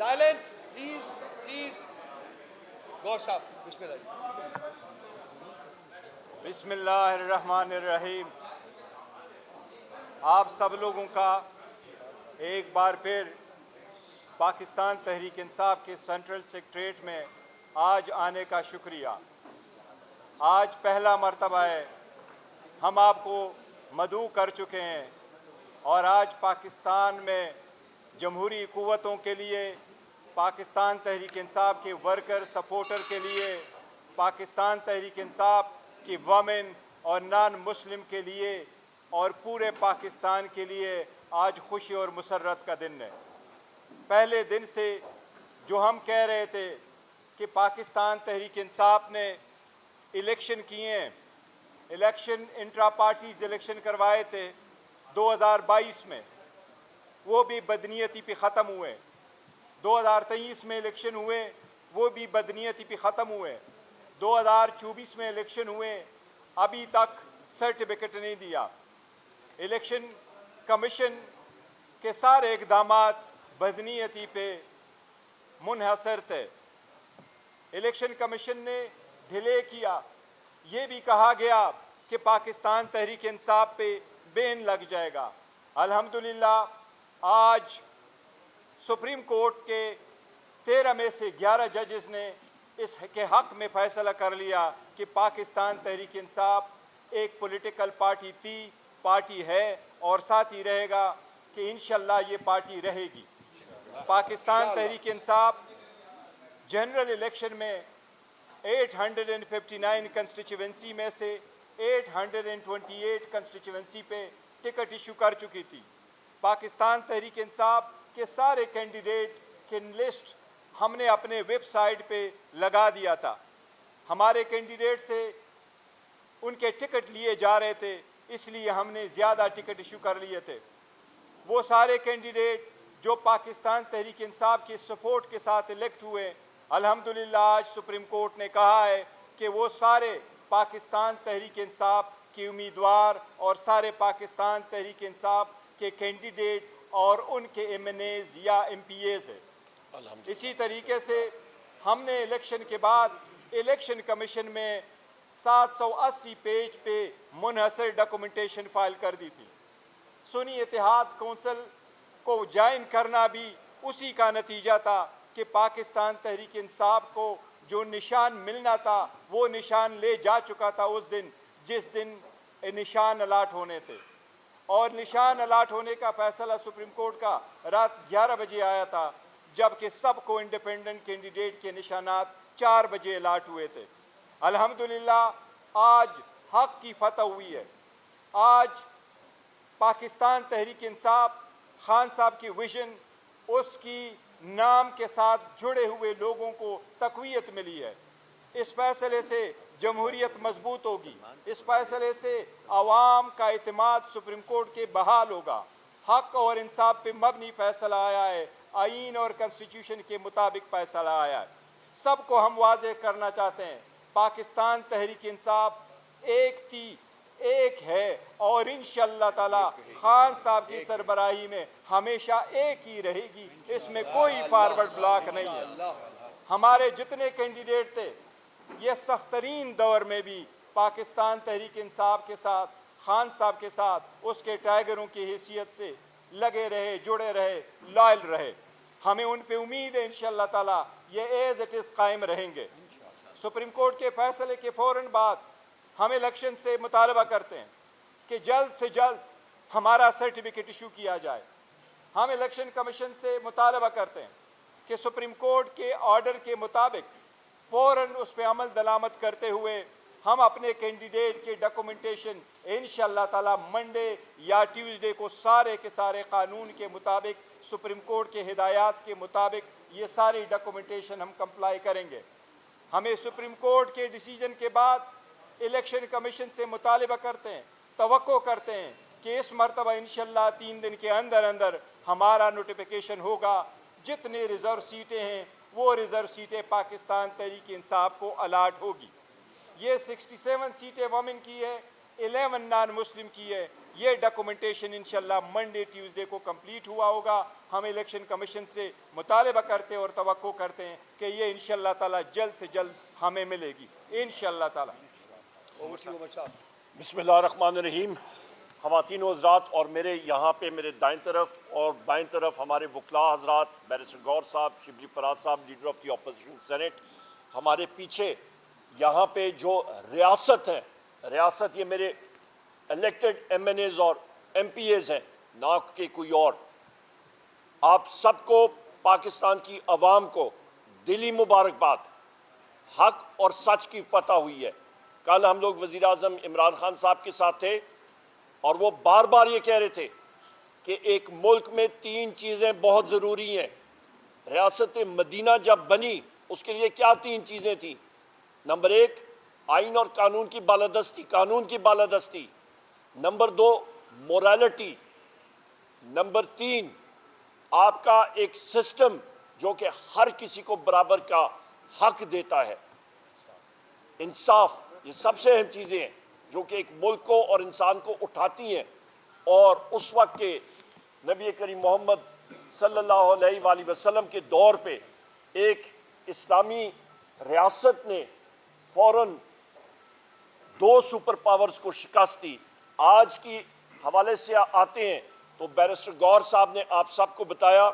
Silence, please, please. Ghosh साहब, बिस्मिल्लाह। बिस्मिल्लाहिर्रहमानिर्रहीम। आप सब लोगों का एक बार फिर पाकिस्तान तहरीक इंसाफ के सेंट्रल सेक्रेटरीट में आज आने का शुक्रिया। आज पहला मर्तबा है, हम आपको मदऊ कर चुके हैं और आज पाकिस्तान में जमहूरी क़ुव्वतों के लिए, पाकिस्तान तहरीक इंसाफ के वर्कर सपोर्टर के लिए, पाकिस्तान तहरीक इंसाफ की वमेन और नॉन मुस्लिम के लिए और पूरे पाकिस्तान के लिए आज खुशी और मुसर्रत का दिन है। पहले दिन से जो हम कह रहे थे कि पाकिस्तान तहरीक इंसाफ ने इलेक्शन किए हैं, इलेक्शन इंट्रा पार्टीज इलेक्शन करवाए थे 2022 में, वो भी बदनीयती पे ख़त्म हुए। 2023 में इलेक्शन हुए, वो भी बदनीयती पे ख़त्म हुए। 2024 में इलेक्शन हुए, अभी तक सर्टिफिकेट नहीं दिया। इलेक्शन कमीशन के सारे इक़दामात बदनीयती पे मुनहसर थे। इलेक्शन कमीशन ने डिले किया। ये भी कहा गया कि पाकिस्तान तहरीक इंसाफ पे बैन लग जाएगा। अल्हम्दुलिल्लाह आज सुप्रीम कोर्ट के 13 में से 11 जजेस ने इसके हक़ में फ़ैसला कर लिया कि पाकिस्तान तहरीक इंसाफ एक पॉलिटिकल पार्टी है और साथ ही रहेगा कि इंशाल्लाह ये पार्टी रहेगी। पाकिस्तान तहरीक इंसाफ जनरल इलेक्शन में 859 कंस्टिट्यूंसी में से 828 कंस्टिट्यूंसी पे टिकट इशू कर चुकी थी। पाकिस्तान तहरीक इंसाफ के सारे कैंडिडेट की लिस्ट हमने अपने वेबसाइट पे लगा दिया था। हमारे कैंडिडेट से उनके टिकट लिए जा रहे थे, इसलिए हमने ज़्यादा टिकट इशू कर लिए थे। वो सारे कैंडिडेट जो पाकिस्तान तहरीक इंसाफ के सपोर्ट के साथ इलेक्ट हुए, अल्हम्दुलिल्लाह आज सुप्रीम कोर्ट ने कहा है कि वो सारे पाकिस्तान तहरीक इंसाफ के उम्मीदवार और सारे पाकिस्तान तहरीक इंसाफ के कैंडिडेट और उनके MNAs या MPAs है। इसी तरीके से हमने इलेक्शन के बाद इलेक्शन कमीशन में 780 पेज पे मुनहसर डॉक्यूमेंटेशन फाइल कर दी थी। सुन्नी इत्तेहाद कौंसिल को ज्वाइन करना भी उसी का नतीजा था कि पाकिस्तान तहरीक इंसाफ को जो निशान मिलना था वो निशान ले जा चुका था उस दिन जिस दिन निशान अलाट होने थे। और निशान अलाट होने का फैसला सुप्रीम कोर्ट का रात 11 बजे आया था, जबकि सबको इंडिपेंडेंट कैंडिडेट के निशानात 4 बजे अलाट हुए थे। अल्हम्दुलिल्लाह आज हक की फतह हुई है। आज पाकिस्तान तहरीक इंसाफ खान साहब की विजन, उसकी नाम के साथ जुड़े हुए लोगों को तक़वियत मिली है। इस फैसले से जमहूरियत मजबूत होगी। इस फैसले से आवाम का इत्मीनान सुप्रीम कोर्ट के बहाल होगा। हक और इंसाफ पे मबनी फैसला आया है, आईन और कॉन्स्टिट्यूशन के मुताबिक फैसला आया है। सबको हम वाज़ेह करना चाहते हैं, पाकिस्तान तहरीक इंसाफ एक है और इंशाअल्लाह ताला खान साहब की सरबराही में हमेशा एक ही रहेगी। इसमें कोई फॉरवर्ड ब्लॉक नहीं है। हमारे जितने कैंडिडेट थे, ये सख्त तरीन दौर में भी पाकिस्तान तहरीक इंसाफ के साथ, खान साहब के साथ उसके टाइगरों की हैसियत से लगे रहे, जुड़े रहे, लॉयल रहे। हमें उन पे उम्मीद है इंशाअल्लाह ताला ये एज इट इज़ कायम रहेंगे। सुप्रीम कोर्ट के फैसले के फ़ौरन बाद हम इलेक्शन से मुतालबा करते हैं कि जल्द से जल्द हमारा सर्टिफिकेट इशू किया जाए। हम इलेक्शन कमीशन से मुतालबा करते हैं कि सुप्रीम कोर्ट के ऑर्डर के मुताबिक फ़ौरन उस पर अमल दरामद करते हुए हम अपने कैंडिडेट के डॉक्यूमेंटेशन इंशाअल्लाह ताला मंडे या ट्यूसडे को सारे के सारे कानून के मुताबिक, सुप्रीम कोर्ट के हिदायत के मुताबिक ये सारी डॉक्यूमेंटेशन हम कंप्लाई करेंगे। हमें सुप्रीम कोर्ट के डिसीजन के बाद इलेक्शन कमीशन से मुतालबा करते हैं, तवक्को करते हैं कि इस मरतबा इंशाअल्लाह 3 दिन के अंदर अंदर हमारा नोटिफिकेशन होगा। जितने रिज़र्व सीटें हैं वो रिज़र्व सीटें पाकिस्तान तहरीक इंसाफ को अलाट होगी। ये 67 सीटें वमेन की है, 11 नॉन मुस्लिम की है। ये डॉक्यूमेंटेशन इंशाल्लाह मंडे ट्यूसडे को कंप्लीट हुआ होगा। हम इलेक्शन कमीशन से मुतालबा करते हैं और तवक्को करते हैं कि ये इंशाल्लाह ताला जल्द से जल्द हमें मिलेगी इंशाल्लाह ताला। Over to you, Umar Shah. बिस्मिल्लाहिर्रहमानिर्रहीम। ख़वातीन व हज़रात और मेरे यहाँ पे मेरे दाएं तरफ और बाएं तरफ हमारे वकला हज़रात, बैरिस्टर गौर साहब, शिबली फराज साहब, leader of the opposition senate, हमारे पीछे यहाँ पे जो रियासत है, रियासत ये मेरे इलेक्टेड MNAs और MPAs हैं, ना कि कोई और। आप सबको, पाकिस्तान की अवाम को दिली मुबारकबाद। हक और सच की फतह हुई है। कल हम लोग वज़ीर आज़म इमरान खान साहब के साथ थे और वो बार बार ये कह रहे थे कि एक मुल्क में 3 चीज़ें बहुत ज़रूरी हैं। रियासत मदीना जब बनी उसके लिए क्या 3 चीज़ें थी? नंबर 1 आइन और कानून की बालादस्ती, कानून की बालादस्ती। Number 2 morality. नंबर 3 आपका एक सिस्टम जो कि हर किसी को बराबर का हक देता है, इंसाफ। ये सबसे अहम चीज़ें हैं जो कि एक मुल्क को और इंसान को उठाती हैं। और उस वक्त के नबी करीम मोहम्मद सल्लल्लाहु अलैहि वसल्लम के दौर पे एक इस्लामी रियासत ने फ़ौरन 2 सुपर पावर्स को शिकस्त दी। आज की हवाले से आते हैं तो बैरिस्टर गौर साहब ने आप सबको बताया।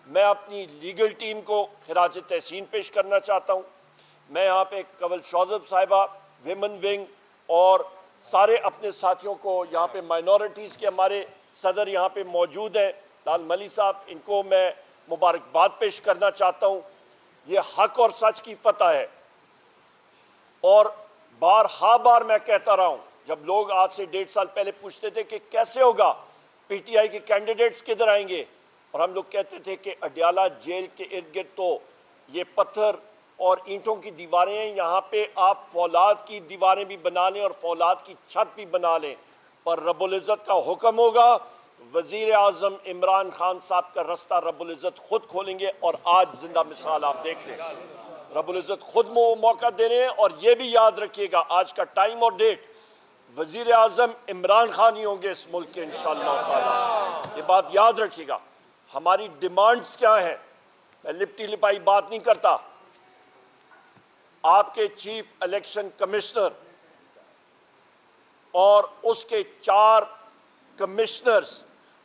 मैं अपनी लीगल टीम को खिराज तहसीन पेश करना चाहता हूँ। मैं यहाँ पे कवल शौजब साहिबा, विमेन विंग और सारे अपने साथियों को, यहाँ पे माइनॉरिटीज़ के हमारे सदर यहाँ पे मौजूद हैं, लाल मली साहब, इनको मैं मुबारकबाद पेश करना चाहता हूँ। ये हक और सच की फतह है। और बार मैं कहता रहा हूँ, जब लोग आज से 1.5 साल पहले पूछते थे कि कैसे होगा, PTI के कैंडिडेट्स किधर आएंगे, और हम लोग कहते थे कि अडयाला जेल के इर्द गिर्द तो ये पत्थर और ईंटों की दीवारें हैं, यहाँ पे आप फौलाद की दीवारें भी बना लें और फौलाद की छत भी बना लें, पर रब्बुल इज़्ज़त का हुक्म होगा। वज़ीर आज़म इमरान खान साहब का रास्ता रब्बुल इज़्ज़त खुद खोलेंगे। और आज जिंदा मिसाल आप देख लें, रब्बुल इज़्ज़त खुद मौका दे रहे हैं। और ये भी याद रखिएगा, आज का टाइम और डेट, वज़ीर आज़म इमरान खान ही होंगे इस मुल्क के इंशाअल्लाह ताला। ये बात याद रखिएगा। हमारी डिमांड्स क्या हैं? मैं लिपटी लिपाई बात नहीं करता। आपके चीफ इलेक्शन कमिश्नर और उसके 4 कमिश्नर्स,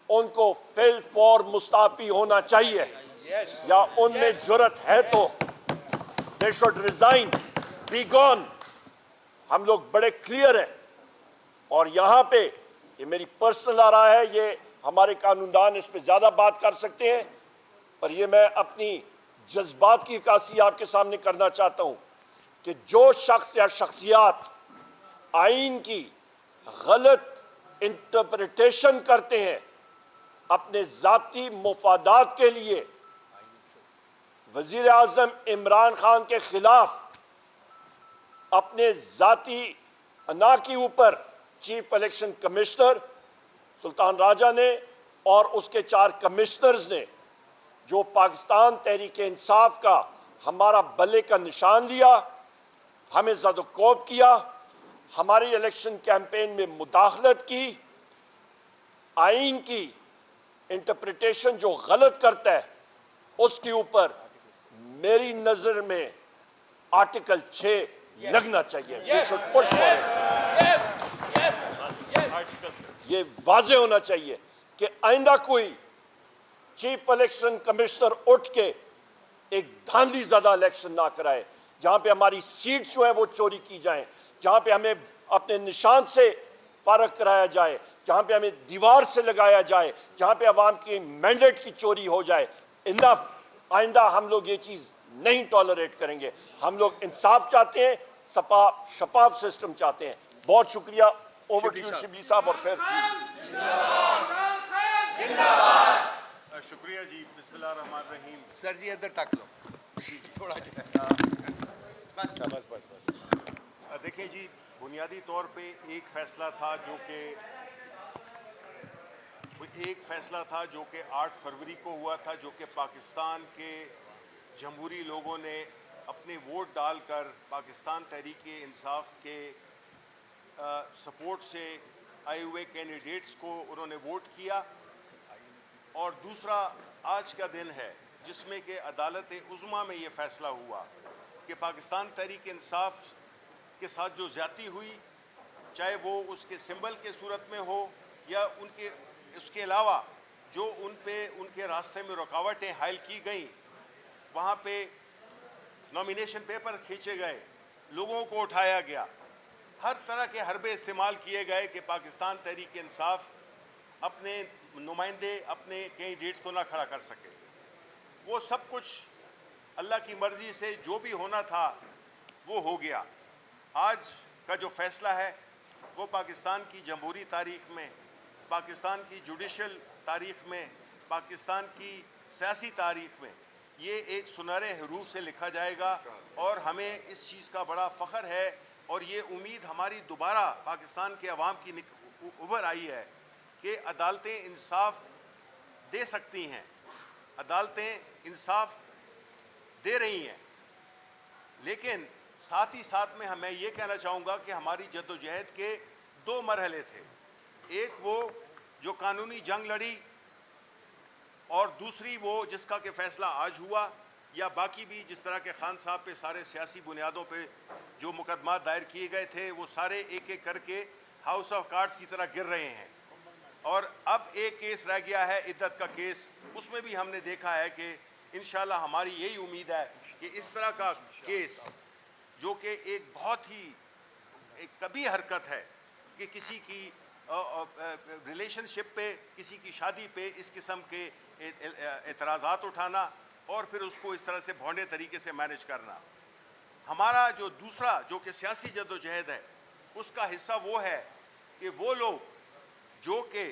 उनको फिल फॉर मुस्ताफी होना चाहिए, या उनमें जुर्रत है तो they should resign, be gone. हम लोग बड़े क्लियर हैं। और यहाँ पे ये मेरी पर्सनल आ रहा है, ये हमारे कानूनदान इस पे ज़्यादा बात कर सकते हैं, पर ये मैं अपनी जज्बात की अक्कासी आपके सामने करना चाहता हूँ कि जो शख्स या शख्सियात आइन की गलत इंटरप्रिटेशन करते हैं अपने ज़ाती मुफादात के लिए, वज़ीर आज़म इमरान खान के खिलाफ अपने ज़ाती अना के ऊपर chief election commissioner Sultan Raja ने और उसके 4 कमिश्नर्स ने जो पाकिस्तान तहरीक इंसाफ का हमारा बल्ले का निशान लिया, हमें ज़दकोब किया, हमारी इलेक्शन कैंपेन में मुदाखलत की, आइन की इंटरप्रिटेशन जो गलत करता है उसके ऊपर मेरी नज़र में आर्टिकल 6 लगना चाहिए। ये वाज़े होना चाहिए कि आइंदा कोई चीफ इलेक्शन कमिश्नर उठ के एक धांधली ज़्यादा इलेक्शन ना कराए, जहाँ पे हमारी सीट्स जो है वो चोरी की जाएं, जहाँ पे हमें अपने निशान से फारग कराया जाए, जहाँ पे हमें दीवार से लगाया जाए, जहाँ पे अवाम की मैंडेट की चोरी हो जाए। इनफ, आइंदा हम लोग ये चीज़ नहीं टॉलरेट करेंगे। हम लोग इंसाफ चाहते हैं, शफाफ सिस्टम चाहते हैं। बहुत शुक्रिया। ओवर टू यू शिबली साहब। और फिर शुक्रिया जी। बिस्मिल्लाहिर्रहमानिर्रहीम। सर जी इधर तक लो, थोड़ा बस। देखिए जी, बुनियादी तौर पे एक फ़ैसला था जो कि 8 फरवरी को हुआ था, जो कि पाकिस्तान के जमहूरी लोगों ने अपने वोट डालकर पाकिस्तान तहरीक इंसाफ के सपोर्ट से आए हुए कैंडिडेट्स को उन्होंने वोट किया। और दूसरा आज का दिन है जिसमें कि अदालत उज़्मा में ये फ़ैसला हुआ कि पाकिस्तान तहरीक इंसाफ के साथ जो ज़्यादती हुई, चाहे वो उसके सिंबल के सूरत में हो या उसके अलावा जो उनके रास्ते में रुकावटें हायल की गई, वहाँ पे नॉमिनेशन पेपर खींचे गए, लोगों को उठाया गया, हर तरह के हरबे इस्तेमाल किए गए कि पाकिस्तान तहरीक इंसाफ अपने नुमाइंदे, अपने कैंडिडेट्स को ना खड़ा कर सके। वो सब कुछ अल्लाह की मर्ज़ी से जो भी होना था वो हो गया। आज का जो फ़ैसला है वो पाकिस्तान की जमहूरी तारीख़ में, पाकिस्तान की जुडिशल तारीख़ में, पाकिस्तान की सियासी तारीख़ में ये एक सुनहरे हरूफ से लिखा जाएगा। और हमें इस चीज़ का बड़ा फ़ख्र है और ये उम्मीद हमारी दोबारा पाकिस्तान के अवाम की उभर आई है कि अदालतें इंसाफ दे सकती हैं, अदालतें इंसाफ दे रही हैं। लेकिन साथ ही साथ में मैं ये कहना चाहूँगा कि हमारी जद्दोजहद के दो मरहले थे। एक वो जो कानूनी जंग लड़ी और दूसरी वो जिसका कि फ़ैसला आज हुआ, या बाकी भी जिस तरह के खान साहब पे सारे सियासी बुनियादों पे जो मुकदमा दायर किए गए थे वो सारे एक एक करके हाउस ऑफ कार्ड्स की तरह गिर रहे हैं। और अब एक केस रह गया है इद्दत का केस, उसमें भी हमने देखा है कि इंशाल्लाह हमारी यही उम्मीद है कि इस तरह का केस जो कि एक बहुत ही एक कभी हरकत है कि किसी की रिलेशनशिप पे, किसी की शादी पे इस किस्म के एतराज़ात उठाना और फिर उसको इस तरह से भौंडे तरीके से मैनेज करना। हमारा जो दूसरा जो कि सियासी जद्दोजहद है उसका हिस्सा वो है कि वो लोग जो कि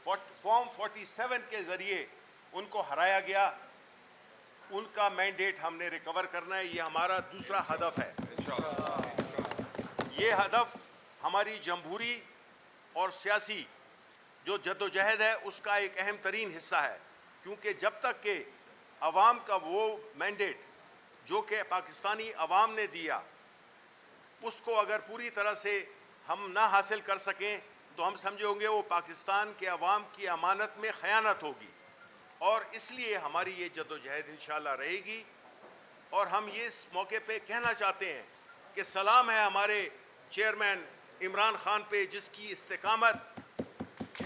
फॉर्म 47 के ज़रिए उनको हराया गया, उनका मैंडेट हमने रिकवर करना है। ये हमारा दूसरा हदफ है। ये हदफ हमारी जमहूरी और सियासी जो जद्दोजहद है उसका एक अहम तरीन हिस्सा है, क्योंकि जब तक के अवाम का वो मैंडेट जो कि पाकिस्तानी अवाम ने दिया उसको अगर पूरी तरह से हम ना हासिल कर सकें तो हम समझे होंगे वो पाकिस्तान के अवाम की अमानत में ख़यानत होगी। और इसलिए हमारी ये जद्दोजहद इंशाअल्लाह रहेगी। और हम ये इस मौके पे कहना चाहते हैं कि सलाम है हमारे चेयरमैन इमरान खान पे, जिसकी इस्तेकामत,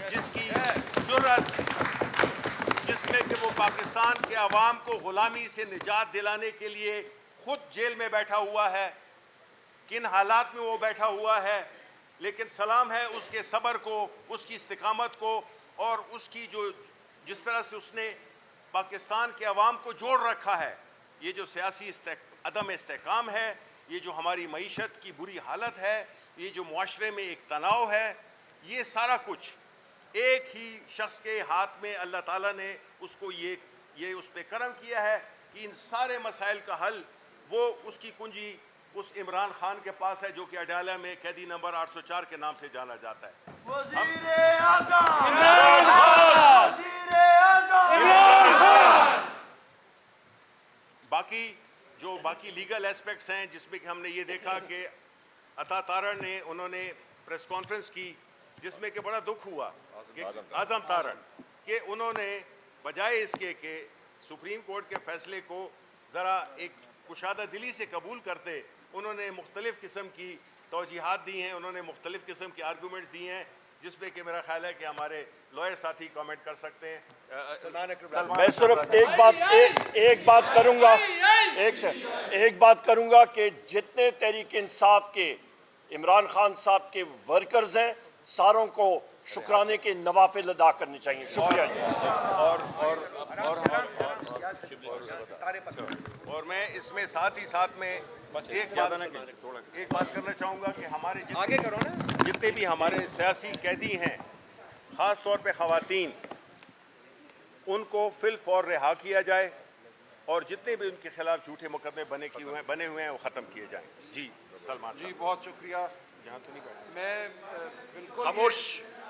जिसकी जुर्रत, जिसमें कि वो पाकिस्तान के अवाम को ग़ुलामी से निजात दिलाने के लिए खुद जेल में बैठा हुआ है, किन हालात में वो बैठा हुआ है, लेकिन सलाम है उसके सब्र को, उसकी इस्तिकामत को और उसकी जो जिस तरह से उसने पाकिस्तान के अवाम को जोड़ रखा है। ये जो सियासी अदम इस्तेकाम है, ये जो हमारी मईशत की बुरी हालत है, ये जो मुआशरे में एक तनाव है, ये सारा कुछ एक ही शख्स के हाथ में अल्लाह ताला ने उसको ये उस पर करम किया है कि इन सारे मसाइल का हल वो उसकी कुंजी उस इमरान खान के पास है जो कि अडाला में कैदी नंबर 804 के नाम से जाना जाता है। बाकी लीगल एस्पेक्ट्स हैं जिसमें कि हमने ये देखा कि अता तारण ने उन्होंने प्रेस कॉन्फ्रेंस की जिसमें कि बड़ा दुख हुआ कि आज़म तारण कि उन्होंने बजाय इसके कि सुप्रीम कोर्ट के फैसले को ज़रा एक कुशादा दिली से कबूल करते, उन्होंने मुख्तलिफ़ किस्म की तौजीहात दी हैं, उन्होंने मुख्तलिफ़ किस्म के आर्गूमेंट्स दिए हैं जिसपे कि मेरा ख्याल है कि हमारे लॉयर साथी कमेंट कर सकते हैं। मैं सिर्फ एक बात करूंगा कि जितने तहरीक इंसाफ के इमरान खान साहब के वर्कर्स हैं सारों को शुक्राने के नवाफिल अदा करने चाहिए। शुक्रिया जी। और मैं इसमें साथ ही साथ में एक बात करना चाहूँगा कि हमारे आगे करो ना, जितने भी हमारे सियासी कैदी हैं, ख़ास तौर पे ख़वातीन, उनको फिल फौर रिहा किया जाए और जितने भी उनके खिलाफ झूठे मुकदमे बने हुए हैं वो ख़त्म किए जाएं। जी सलमान जी बहुत शुक्रिया। यहाँ तो नहीं बैठे, मैं बिल्कुल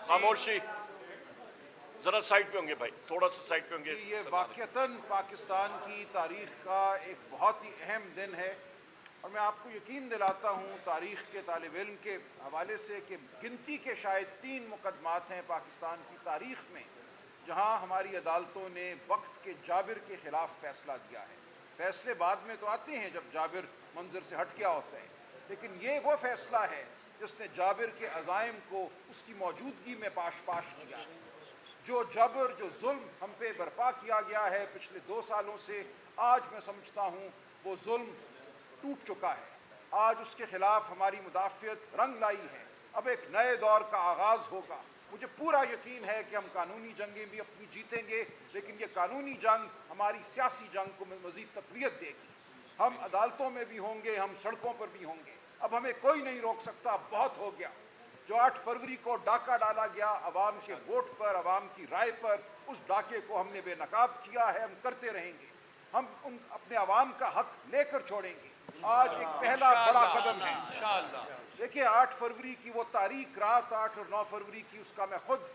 खामोशी जरा साइड पे होंगे भाई, थोड़ा सा साइड पे होंगे। ये वाक़तन पाकिस्तान की तारीख का एक बहुत ही अहम दिन है और मैं आपको यकीन दिलाता हूँ तारीख़ के तालिब इल्म के हवाले से कि गिनती के शायद 3 मुकदमात हैं पाकिस्तान की तारीख़ में जहाँ हमारी अदालतों ने वक्त के जाबिर के ख़िलाफ़ फ़ैसला दिया है। फ़ैसले बाद में तो आते हैं जब जाबिर मंजर से हट गया होता है, लेकिन ये वो फ़ैसला है जिसने जाबिर के अज़ाइम को उसकी मौजूदगी में पाश किया है। जो जबर जो जुल्म हम पे बर्पा किया गया है पिछले 2 सालों से, आज मैं समझता हूँ वो जुल्म टूट चुका है। आज उसके खिलाफ हमारी मुदाफ़ियत रंग लाई है। अब एक नए दौर का आगाज़ होगा। मुझे पूरा यकीन है कि हम कानूनी जंगें भी अपनी जीतेंगे, लेकिन ये कानूनी जंग हमारी सियासी जंग को मज़ीद तक़वियत देगी। हम अदालतों में भी होंगे, हम सड़कों पर भी होंगे। अब हमें कोई नहीं रोक सकता, बहुत हो गया। जो 8 फरवरी को डाका डाला गया अवाम के वोट पर, अवाम की राय पर, उस डाके को हमने बेनकाब किया है, हम करते रहेंगे। हम अपने अवाम का हक लेकर छोड़ेंगे। आज एक पहला बड़ा कदम है। देखिए 8 फरवरी की वो तारीख, रात 8 और 9 फरवरी की, उसका मैं खुद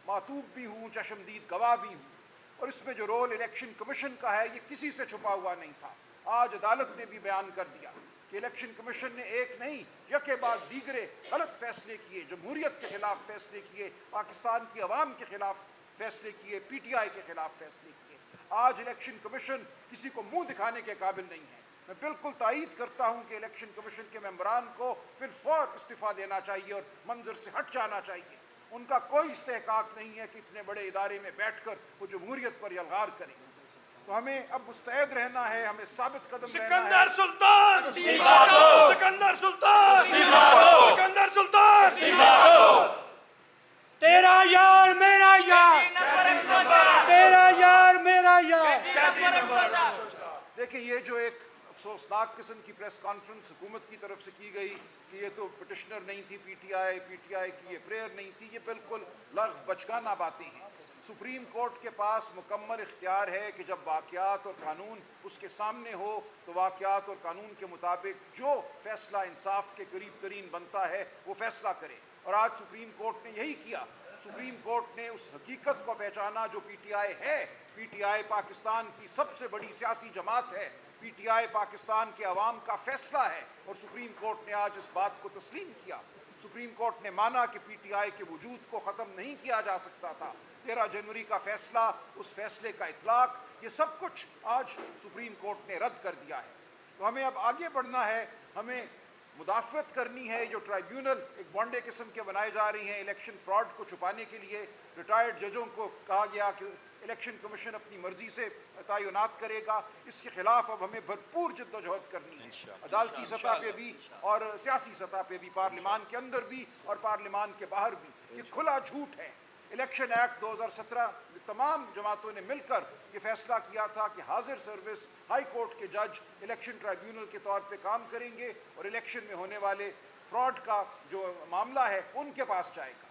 मातूब भी हूँ, चशमदीद गवाह भी हूँ। और इसमें जो रोल इलेक्शन कमीशन का है ये किसी से छुपा हुआ नहीं था। आज अदालत ने भी बयान कर दिया कि इलेक्शन कमीशन ने एक नहीं यके बाद दीगरे गलत फैसले किए, जमहूरियत के खिलाफ फैसले किए, पाकिस्तान की अवाम के खिलाफ फैसले किए, PTI के खिलाफ फैसले किए। आज इलेक्शन कमीशन किसी को मुंह दिखाने के काबिल नहीं है। मैं बिल्कुल तायीद करता हूं कि इलेक्शन कमीशन के मेंबरान को फिर फौर इस्तीफा देना चाहिए और मंजर से हट जाना चाहिए। उनका कोई इस्तेहकाक नहीं है कि इतने बड़े इदारे में बैठकर वो जमहूरियत पर यलगार करें। तो हमें अब मुस्तैद रहना है, हमें साबित कदम रहना है। सिकंदर सुल्तान सिकंदर सुल्तान सिकंदर सुल्तान तेरा यार मेरा यार, तेरा यार मेरा यार। देखिए ये जो एक अफसोसनाक किस्म की प्रेस कॉन्फ्रेंस हुकूमत की तरफ से की गई कि ये तो पिटिशनर नहीं थी PTI की ये प्रेयर नहीं थी, ये बिल्कुल लग़्व बचगाना बातें हैं। सुप्रीम कोर्ट के पास मुकम्मल इख्तियार है कि जब वाक़यात और कानून उसके सामने हो तो वाक़यात और कानून के मुताबिक जो फैसला इंसाफ के करीब तरीन बनता है वो फैसला करे। और आज सुप्रीम कोर्ट ने यही किया। सुप्रीम कोर्ट ने उस हकीकत को पहचाना जो PTI है। PTI पाकिस्तान की सबसे बड़ी सियासी जमात है। PTI पाकिस्तान के अवाम का फैसला है और सुप्रीम कोर्ट ने आज इस बात को तस्लीम किया। सुप्रीम कोर्ट ने माना कि PTI के वजूद को ख़त्म नहीं किया जा सकता था। 13 जनवरी का फैसला, उस फैसले का इतलाक, ये सब कुछ आज सुप्रीम कोर्ट ने रद्द कर दिया है। तो हमें अब आगे बढ़ना है, हमें मुदाफ़त करनी है। जो ट्राइब्यूनल एक बॉन्डे किस्म के बनाए जा रही हैं इलेक्शन फ्रॉड को छुपाने के लिए, रिटायर्ड जजों को कहा गया कि इलेक्शन कमीशन अपनी मर्जी से तयनात करेगा, इसके खिलाफ अब हमें भरपूर जद्दोजहद करनी है। अदालती सतह पे भी और सियासी सतह पे भी, पार्लिमान के अंदर भी और पार्लिमान के बाहर भी। ये खुला झूठ है। इलेक्शन एक्ट 2017 तमाम जमातों ने मिलकर ये फैसला किया था कि हाजिर सर्विस हाई कोर्ट के जज इलेक्शन ट्राइब्यूनल के तौर पे काम करेंगे और इलेक्शन में होने वाले फ्रॉड का जो मामला है उनके पास जाएगा।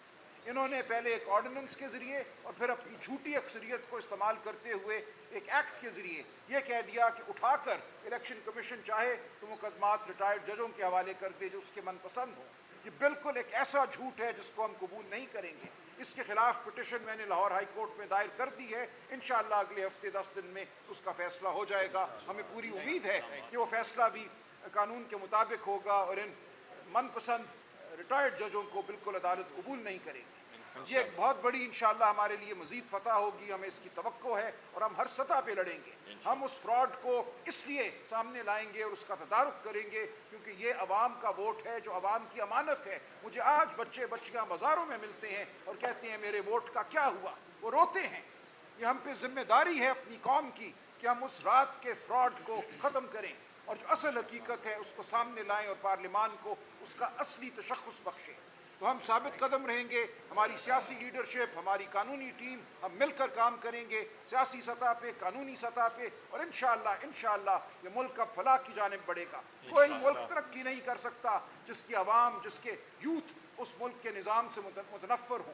इन्होंने पहले एक ऑर्डिनेंस के ज़रिए और फिर अपनी झूठी अक्सरियत को इस्तेमाल करते हुए एक एक्ट के ज़रिए ये कह दिया कि उठाकर इलेक्शन कमीशन चाहे तो मुकदमात रिटायर्ड जजों के हवाले कर दे जो उसके मनपसंद हो। ये बिल्कुल एक ऐसा झूठ है जिसको हम कबूल नहीं करेंगे। इसके खिलाफ पिटिशन मैंने लाहौर हाई कोर्ट में दायर कर दी है। इंशाअल्लाह अगले हफ्ते 10 दिन में उसका फैसला हो जाएगा। हमें पूरी उम्मीद है कि वो फैसला भी कानून के मुताबिक होगा और इन मनपसंद रिटायर्ड जजों को बिल्कुल अदालत कबूल नहीं करेगी। ये एक बहुत बड़ी इंशाअल्लाह हमारे लिए मजीद फतह होगी, हमें इसकी तवक्को है और हम हर सतह पे लड़ेंगे। हम उस फ्रॉड को इसलिए सामने लाएंगे और उसका तदारुक करेंगे क्योंकि ये अवाम का वोट है जो अवाम की अमानत है। मुझे आज बच्चे बच्चियाँ बाज़ारों में मिलते हैं और कहते हैं मेरे वोट का क्या हुआ, वो रोते हैं। ये हम पे जिम्मेदारी है अपनी कौम की कि हम उस रात के फ्रॉड को ख़त्म करें और जो असल हकीकत है उसको सामने लाएं और पार्लिमान को उसका असली तशख़्ख़ुस बख्शें। तो हम साबित कदम रहेंगे, हमारी सियासी लीडरशिप, हमारी कानूनी टीम, हम मिलकर काम करेंगे सियासी सतह पे, कानूनी सतह पे और इंशाअल्लाह ये मुल्क अब फलाह की जानिब बढ़ेगा। कोई मुल्क तरक्की नहीं कर सकता जिसकी आवाम, जिसके यूथ उस मुल्क के निज़ाम से मुतनफ़्फ़र हो।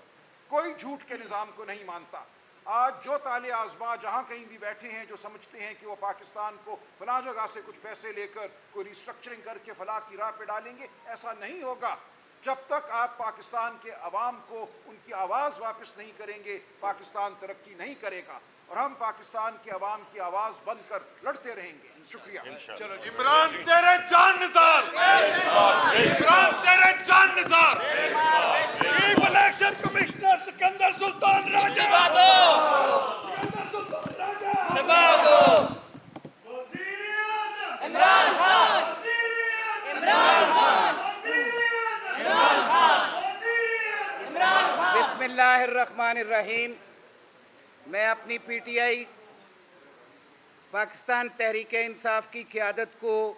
कोई झूठ के निज़ाम को नहीं मानता। आज जो ताले आज़मा जहाँ कहीं भी बैठे हैं जो समझते हैं कि वो पाकिस्तान को फलां जगह से कुछ पैसे लेकर कोई रिस्ट्रक्चरिंग करके फलाह की राह पे डालेंगे, ऐसा नहीं होगा। जब तक आप पाकिस्तान के अवाम को उनकी आवाज़ वापस नहीं करेंगे, पाकिस्तान तरक्की नहीं करेगा और हम पाकिस्तान के अवाम की आवाज़ बनकर लड़ते रहेंगे। शुक्रिया। चलो इमरान तेरे जान निसार, इमरान तेरे जान निसार। Chief election commissioner Sikandar Sultan Raja, Sikandar Sultan Raja, Imran Khan, Imran Khan, Imran Khan. बिस्मिल्लाहिर्रहमानिर्रहीम। मैं अपनी पीटीआई पाकिस्तान तहरीक इंसाफ की क़यादत को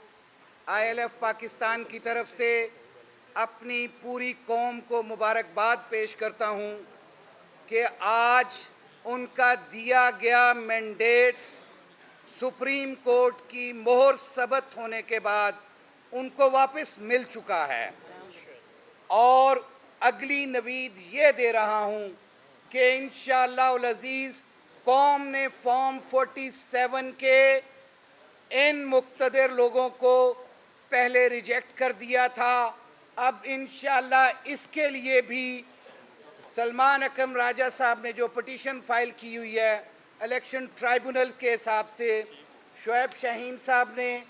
ILF पाकिस्तान की तरफ से अपनी पूरी कौम को मुबारकबाद पेश करता हूँ कि आज उनका दिया गया मैंडेट सुप्रीम कोर्ट की मोहर सबत होने के बाद उनको वापस मिल चुका है। और अगली नवीद ये दे रहा हूँ कि इंशाअल्लाह अज़ीज़ कौम ने फॉर्म 47 के इन मुक़्तदर लोगों को पहले रिजेक्ट कर दिया था। अब इंशाअल्लाह इसके लिए भी सलमान अकरम राजा साहब ने जो पटिशन फाइल की हुई है इलेक्शन ट्राइब्यूनल के हिसाब से, शुएब शाहीन साहब ने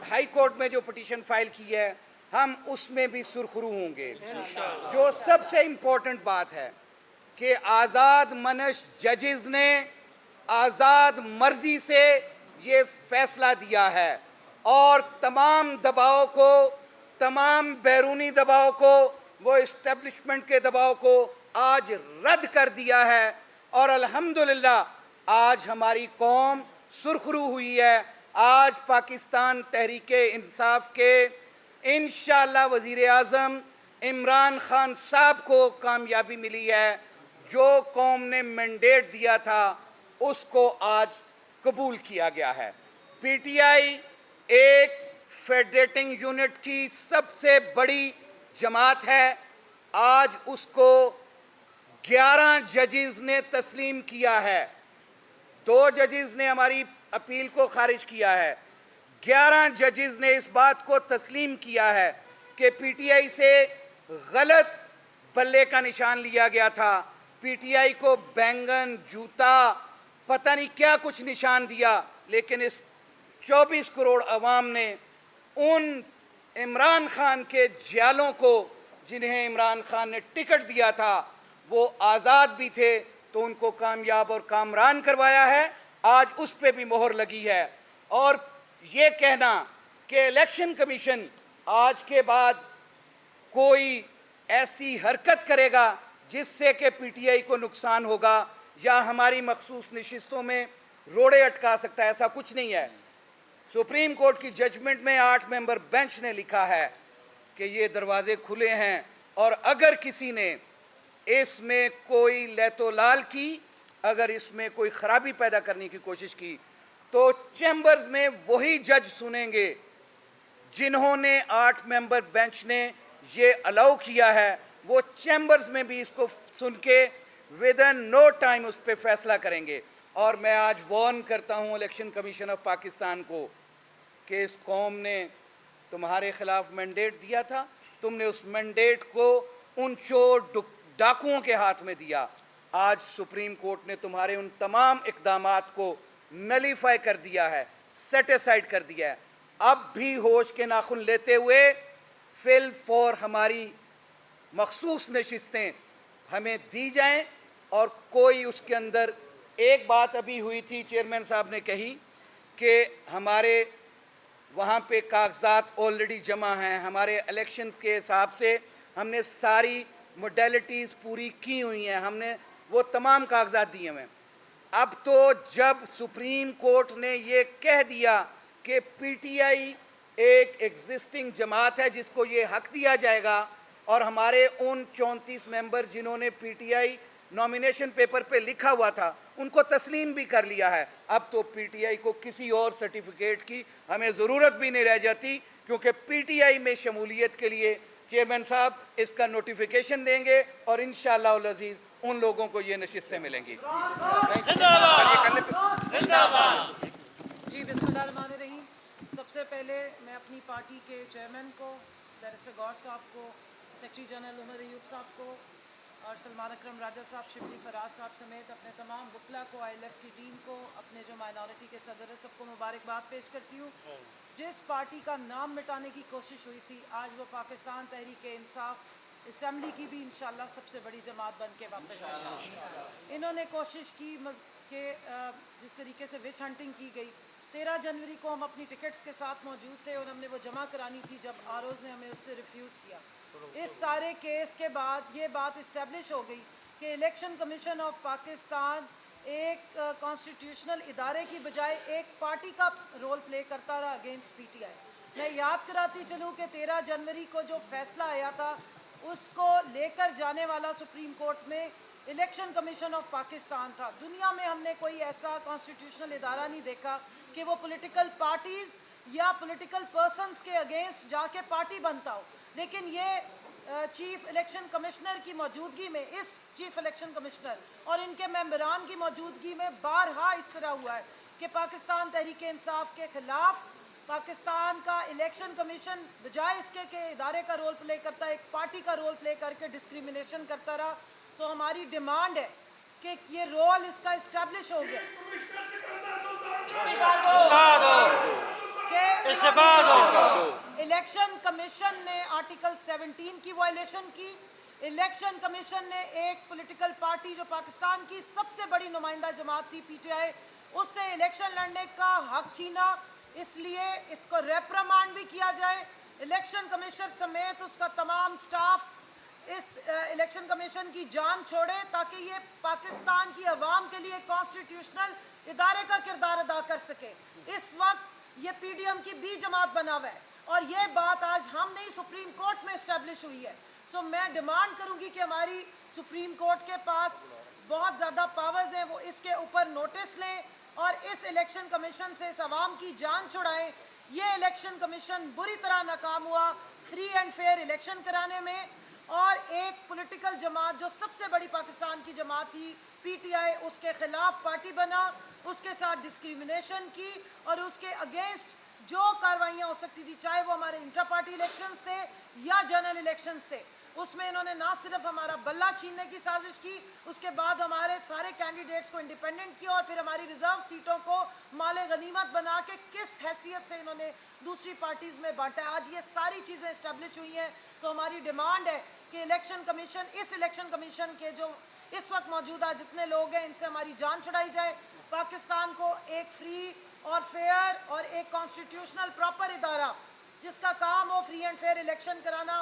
हाई कोर्ट में जो पटिशन फाइल की है, हम उसमें भी सुरखरू होंगे। जो सबसे इम्पोर्टेंट बात है कि आज़ाद मनश जजेस ने आज़ाद मर्जी से ये फैसला दिया है और तमाम दबाव को, तमाम बैरूनी दबाव को, वो इस्टेब्लिशमेंट के दबाव को आज रद्द कर दिया है। और अल्हम्दुलिल्लाह आज हमारी कौम सुरखरू हुई है। आज पाकिस्तान तहरीक इंसाफ के इंशाअल्लाह वज़ीर आज़म इमरान खान साहब को कामयाबी मिली है। जो कौम ने मैंडेट दिया था उसको आज कबूल किया गया है। पीटीआई एक फेडरेटिंग यूनिट की सबसे बड़ी जमात है। आज उसको 11 जजेस ने तस्लीम किया है। 2 जजेस ने हमारी अपील को खारिज किया है। 11 जजेस ने इस बात को तस्लीम किया है कि पीटीआई से गलत बल्ले का निशान लिया गया था। पीटीआई को बैंगन, जूता, पता नहीं क्या कुछ निशान दिया, लेकिन इस 24 करोड़ अवाम ने उन इमरान खान के जियालों को, जिन्हें इमरान खान ने टिकट दिया था, वो आज़ाद भी थे, तो उनको कामयाब और कामरान करवाया है। आज उस पर भी मोहर लगी है। और ये कहना कि इलेक्शन कमीशन आज के बाद कोई ऐसी हरकत करेगा जिससे कि पीटीआई को नुकसान होगा या हमारी मखसूस नशिस्तों में रोड़े अटका सकता है, ऐसा कुछ नहीं है। सुप्रीम कोर्ट की जजमेंट में 8 मेंबर बेंच ने लिखा है कि ये दरवाजे खुले हैं और अगर किसी ने इसमें कोई लैतोलाल की, अगर इसमें कोई ख़राबी पैदा करने की कोशिश की, तो चैम्बर्स में वही जज सुनेंगे जिन्होंने 8 मेंबर बेंच ने ये अलाउ किया है। वो चैम्बर्स में भी इसको सुन के विद इन नो टाइम उस पर फैसला करेंगे। और मैं आज वार्न करता हूँ इलेक्शन कमीशन ऑफ पाकिस्तान को कि इस कौम ने तुम्हारे खिलाफ मैंडेट दिया था, तुमने उस मैंडेट को उन चोर डाकुओं के हाथ में दिया। आज सुप्रीम कोर्ट ने तुम्हारे उन तमाम इक़दामात को नलीफाई कर दिया है, सेटिसाइड कर दिया है। अब भी होश के नाखुन लेते हुए फिल फॉर हमारी मखसूस नशिस्तें हमें दी जाएं और कोई उसके अंदर एक बात अभी हुई थी, चेयरमैन साहब ने कही कि हमारे वहाँ पे कागजात ऑलरेडी जमा हैं, हमारे इलेक्शंस के हिसाब से हमने सारी मोडेलिटीज़ पूरी की हुई हैं, हमने वो तमाम कागजात दिए हुए हैं। अब तो जब सुप्रीम कोर्ट ने ये कह दिया कि पीटीआई एक एग्जिस्टिंग जमात है जिसको ये हक दिया जाएगा और हमारे उन 34 मेंबर जिन्होंने पीटीआई नॉमिनेशन पेपर पे लिखा हुआ था उनको तस्लीम भी कर लिया है, अब तो पीटीआई को किसी और सर्टिफिकेट की हमें ज़रूरत भी नहीं रह जाती, क्योंकि पीटीआई में शमूलियत के लिए चेयरमैन साहब इसका नोटिफिकेशन देंगे और इंशाअल्लाह अज़ीज़ उन लोगों को ये नशिस्तें मिलेंगी। जी बिस्मिल्लाहिर्रहमानिर्रहीम। सबसे पहले मैं अपनी पार्टी के चेयरमैन को, बैरिस्टर गौर साहब को, सेक्रेटरी जनरल उमर अयूब साहब को और सलमान अकरम राजा साहब, शिबली फराज साहब समेत अपने तमाम वकला को, ILF की टीम को, अपने जो माइनॉरिटी के सदर है, सबको मुबारकबाद पेश करती हूँ। जिस पार्टी का नाम मिटाने की कोशिश हुई थी, आज वो पाकिस्तान तहरीक इंसाफ असम्बली की भी इंशाल्लाह सबसे बड़ी जमात बन के वापस आई। इन्होंने कोशिश की कि जिस तरीके से विच हंटिंग की गई, 13 जनवरी को हम अपनी टिकट्स के साथ मौजूद थे और हमने वो जमा करानी थी जब आरोज़ ने हमें उससे रिफ्यूज़ किया। इस सारे केस के बाद ये बात इस्टेब्लिश हो गई कि इलेक्शन कमीशन ऑफ पाकिस्तान एक कॉन्स्टिट्यूशनल इदारे की बजाय एक पार्टी का रोल प्ले करता रहा अगेंस्ट PTI। मैं याद कराती चलूँ कि 13 जनवरी को जो फैसला आया था उसको लेकर जाने वाला सुप्रीम कोर्ट में इलेक्शन कमीशन ऑफ पाकिस्तान था। दुनिया में हमने कोई ऐसा कॉन्स्टिट्यूशनल इदारा नहीं देखा कि वो पॉलिटिकल पार्टीज़ या पॉलिटिकल पर्सनस के अगेंस्ट जाके पार्टी बनता हो। लेकिन ये चीफ इलेक्शन कमिश्नर की मौजूदगी में, इस चीफ इलेक्शन कमिश्नर और इनके मेंबरान की मौजूदगी में बारहा इस तरह हुआ है कि पाकिस्तान तहरीक इंसाफ के ख़िलाफ़ पाकिस्तान का इलेक्शन कमीशन बजाय इसके कि इदारे का रोल प्ले करता है, एक पार्टी का रोल प्ले करके डिस्क्रिमिनेशन करता रहा। तो हमारी डिमांड है कि ये रोल इसका इस्टेब्लिश हो गया कि इलेक्शन कमीशन ने आर्टिकल 17 की वायलेशन की। इलेक्शन कमीशन ने एक पॉलिटिकल पार्टी जो पाकिस्तान की सबसे बड़ी नुमाइंदा जमात थी PTI, उससे इलेक्शन लड़ने का हक छीना। इसलिए इसको रेप्रिमांड भी किया जाए। इलेक्शन कमीशन समेत उसका तमाम स्टाफ इस इलेक्शन कमीशन की जान छोड़े ताकि ये पाकिस्तान की अवाम के लिए कॉन्स्टिट्यूशनल इदारे का किरदार अदा कर सके। इस वक्त ये PDM की B जमात बना हुआ है और ये बात आज हम नहीं, सुप्रीम कोर्ट में इस्टेब्लिश हुई है। सो मैं डिमांड करूंगी कि हमारी सुप्रीम कोर्ट के पास बहुत ज़्यादा पावर्स हैं, वो इसके ऊपर नोटिस लें और इस इलेक्शन कमीशन से इस अवाम की जान छुड़ाएं। ये इलेक्शन कमीशन बुरी तरह नाकाम हुआ फ्री एंड फेयर इलेक्शन कराने में, और एक पॉलिटिकल जमात जो सबसे बड़ी पाकिस्तान की जमात थी PTI, उसके खिलाफ पार्टी बना, उसके साथ डिस्क्रिमिनेशन की और उसके अगेंस्ट जो कार्रवाइयाँ हो सकती थी, चाहे वो हमारे इंटर पार्टी इलेक्शंस थे या जनरल इलेक्शंस थे, उसमें इन्होंने ना सिर्फ हमारा बल्ला छीनने की साजिश की, उसके बाद हमारे सारे कैंडिडेट्स को इंडिपेंडेंट किया और फिर हमारी रिजर्व सीटों को माले गनीमत बना के किस हैसियत से इन्होंने दूसरी पार्टीज़ में बांटा। आज ये सारी चीज़ें इस्टेब्लिश हुई हैं। तो हमारी डिमांड है कि इलेक्शन कमीशन, इस इलेक्शन कमीशन के जो इस वक्त मौजूदा जितने लोग हैं, इनसे हमारी जान छुड़ाई जाए। पाकिस्तान को एक फ्री और फेयर और एक कॉन्स्टिट्यूशनल प्रॉपर इदारा जिसका काम हो फ्री एंड फेयर इलेक्शन कराना,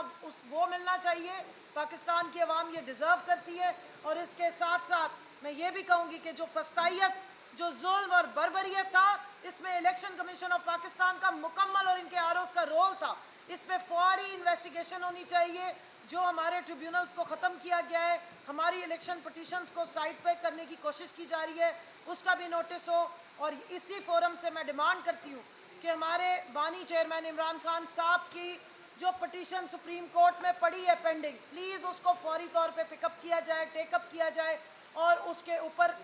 वो मिलना चाहिए। पाकिस्तान की आवाम ये डिज़र्व करती है। और इसके साथ साथ मैं ये भी कहूँगी कि जो फस्तायत, जो जुल्म और बर्बरियत था, इसमें इलेक्शन कमीशन ऑफ पाकिस्तान का मुकम्मल और इनके आरओज़ का रोल था। इस पर फौरी इन्वेस्टिगेशन होनी चाहिए। जो हमारे ट्रिब्यूनल्स को ख़त्म किया गया है, हमारी इलेक्शन पटिशन्स को साइड पे करने की कोशिश की जा रही है, उसका भी नोटिस हो। और इसी फोरम से मैं डिमांड करती हूँ कि हमारे बानी चेयरमैन इमरान खान साहब की जो पटिशन सुप्रीम कोर्ट में पड़ी है पेंडिंग, प्लीज़ उसको फौरी तौर पे पिकअप किया जाए, टेकअप किया जाए और उसके ऊपर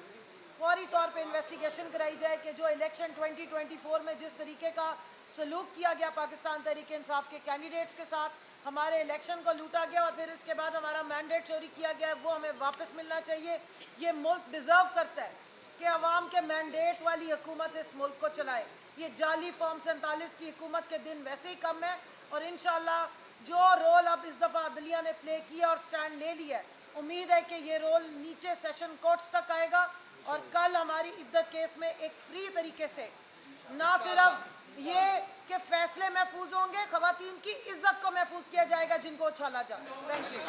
फौरी तौर पे इन्वेस्टिगेशन कराई जाए कि जो इलेक्शन 2024 में जिस तरीके का सलूक किया गया पाकिस्तान तहरीक इंसाफ के कैंडिडेट्स के साथ, हमारे इलेक्शन को लूटा गया और फिर इसके बाद हमारा मैंडेट चोरी किया गया, वो हमें वापस मिलना चाहिए। ये मुल्क डिज़र्व करता है कि अवाम के मैंडेट वाली हुकूमत इस मुल्क को चलाए। ये जाली फॉर्म 47 की हुकूमत के दिन वैसे ही कम है और इंशाल्लाह जो रोल अब इस दफ़ा अदलिया ने प्ले किया और स्टैंड ले लिया है, उम्मीद है कि ये रोल नीचे सेशन कोर्ट्स तक आएगा और कल हमारी इद्दत केस में एक फ्री तरीके से ना सिर्फ ये कि फैसले महफूज होंगे, खवातीन की इज्जत को महफूज किया जाएगा जिनको उछाला जाए। थैंक यू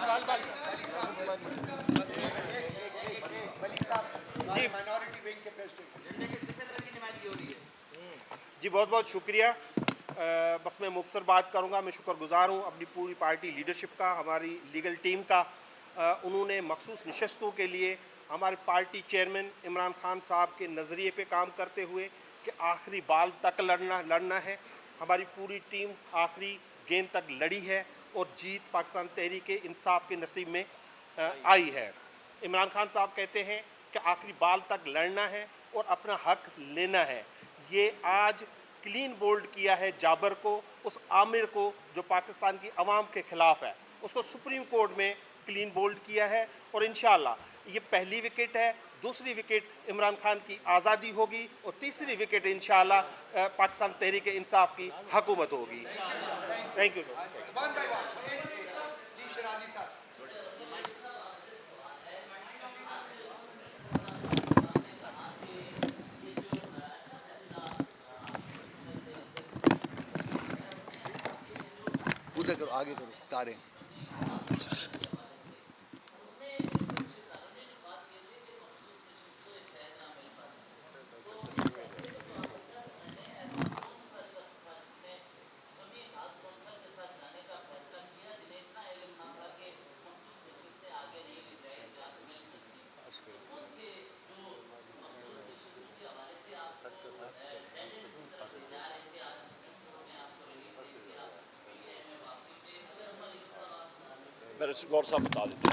जी, बहुत बहुत शुक्रिया। बस मैं मुख्तसर बात करूंगा। मैं शुक्रगुजार हूं अपनी पूरी पार्टी लीडरशिप का, हमारी लीगल टीम का। उन्होंने मखसूस नशस्तों के लिए हमारे पार्टी चेयरमैन इमरान खान साहब के नज़रिए पे काम करते हुए कि आखिरी बाल तक लड़ना है। हमारी पूरी टीम आखिरी गेंद तक लड़ी है और जीत पाकिस्तान तहरीक इंसाफ के नसीब में आई है। इमरान खान साहब कहते हैं कि आखिरी बाल तक लड़ना है और अपना हक लेना है। ये आज क्लीन बोल्ड किया है जाबर को, उस आमिर को जो पाकिस्तान की आवाम के ख़िलाफ़ है, उसको सुप्रीम कोर्ट में क्लीन बोल्ड किया है और इंशाल्लाह ये पहली विकेट है, दूसरी विकेट इमरान खान की आज़ादी होगी और तीसरी विकेट इंशाल्लाह पाकिस्तान तहरीक इंसाफ की हुकूमत होगी। Thank you sir. उधर करो, आगे करो, तारे बैरिस्टर गौर साहब बता देते।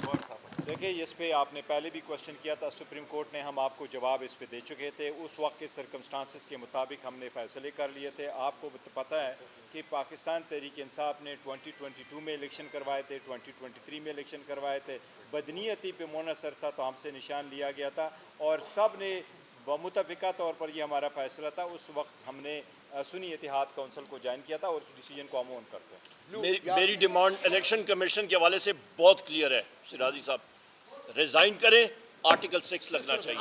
देखिए, इस पे आपने पहले भी क्वेश्चन किया था, सुप्रीम कोर्ट ने हम आपको जवाब इस पे दे चुके थे। उस वक्त के सर्कमस्टांसिस के मुताबिक हमने फ़ैसले कर लिए थे। आपको पता है कि पाकिस्तान तहरीक इंसाफ ने 2022 में इलेक्शन करवाए थे, 2023 में इलेक्शन करवाए थे। बदनीयती पे मुनसर था तो हमसे निशान लिया गया था और सब ने मुतफ़िका तौर पर यह हमारा फ़ैसला था। उस वक्त हमने सुन्नी इत्तेहाद काउंसिल को ज्वाइन किया था और उस डिसीजन को हम ऑन करते हैं। मेरी डिमांड इलेक्शन कमीशन के हवाले से बहुत क्लियर है, सिराजी साहब रिजाइन करें, आर्टिकल 6 लगना चाहिए।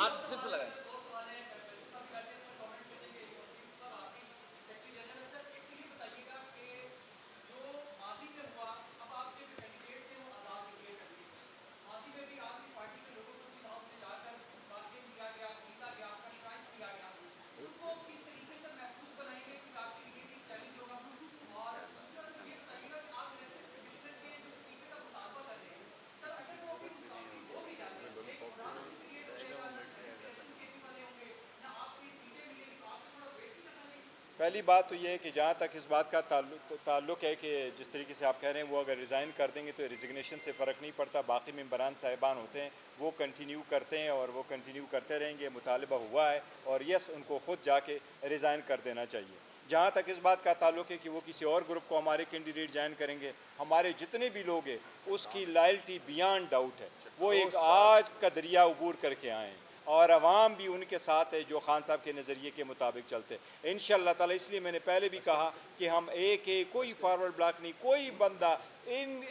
पहली बात तो ये है कि जहाँ तक इस बात का ताल्लुक़ है कि जिस तरीके से आप कह रहे हैं वो अगर रिज़ाइन कर देंगे तो रिजिग्नेशन से फ़र्क नहीं पड़ता। बाकी मेंबरान साहिबान होते हैं वो कंटिन्यू करते हैं और वो कंटिन्यू करते रहेंगे। मुतालबा हुआ है और यस उनको ख़ुद जाके रिज़ाइन कर देना चाहिए। जहाँ तक इस बात का ताल्लुक़ है कि वो किसी और ग्रुप को हमारे कैंडिडेट ज्वाइन करेंगे, हमारे जितने भी लोग हैं उसकी लॉयल्टी बियॉन्ड डाउट है। वो एक आज का दरिया अबूर करके आए हैं और अवाम भी उनके साथ है जो खान साहब के नज़रिए के मुताबिक चलते हैं इंशाअल्लाह ताला। इसलिए मैंने पहले भी कहा कि हम एक कोई फॉरवर्ड ब्लॉक नहीं, कोई बंदा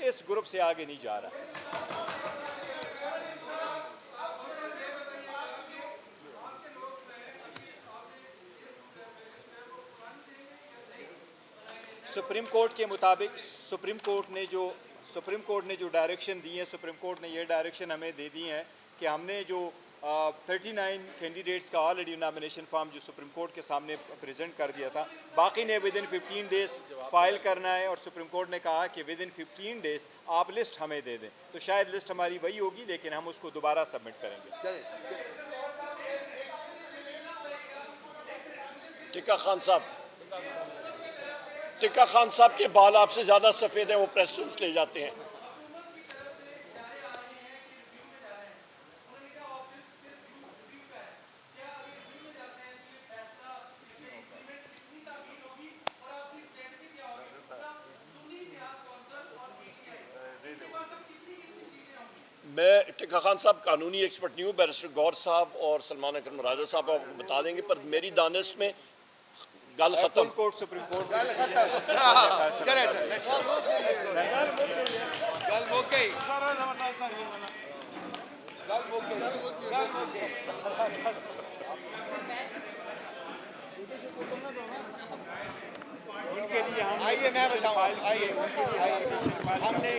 इस ग्रुप से आगे नहीं जा रहा। सुप्रीम कोर्ट के मुताबिक सुप्रीम कोर्ट ने जो डायरेक्शन दी है, सुप्रीम कोर्ट ने ये डायरेक्शन हमें दे दी है कि हमने जो 39 कैंडिडेट्स का ऑलरेडी नॉमिनेशन फॉर्म जो सुप्रीम कोर्ट के सामने प्रेजेंट कर दिया था, बाकी ने विद इन 15 डेज़ फाइल करना है और सुप्रीम कोर्ट ने कहा कि विद इन 15 डेज़ आप लिस्ट हमें दे दें। तो शायद लिस्ट हमारी वही होगी लेकिन हम उसको दोबारा सबमिट करेंगे। टिक्का खान साहब के बाल आपसे ज़्यादा सफ़ेद हैं, वो प्रेसिडेंट्स ले जाते हैं। मैं टिक्का खान साहब कानूनी एक्सपर्ट नहीं हूँ, बैरिस्टर गौर साहब और सलमान अकरम राजा साहब आपको बता देंगे, पर मेरी दानिश में गल खत्म। कोर्ट सुप्रीम कोर्ट उनके लिए आइए मैं बताऊँ, आइए उनके लिए हमने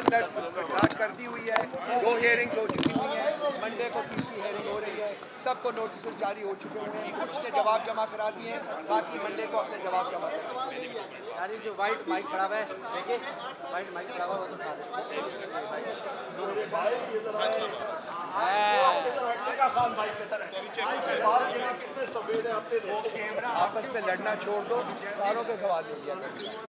ड्राफ्ट कर दी हुई है, 2 हियरिंग्स हो चुकी हुई हैं, मंडे को तीसरी हियरिंग हो रही है, सबको नोटिस जारी हो चुके हुए हैं, कुछ ने जवाब जमा करा दिए हैं, बाकी मंडे को अपने जवाब जमा करेंगे। जो वाइट माइक पड़ा हुआ है, देखिए वाइट माइक पड़ा हुआ तो आपस में लड़ना छोड़ दो, सारों के सवाल ले लिया।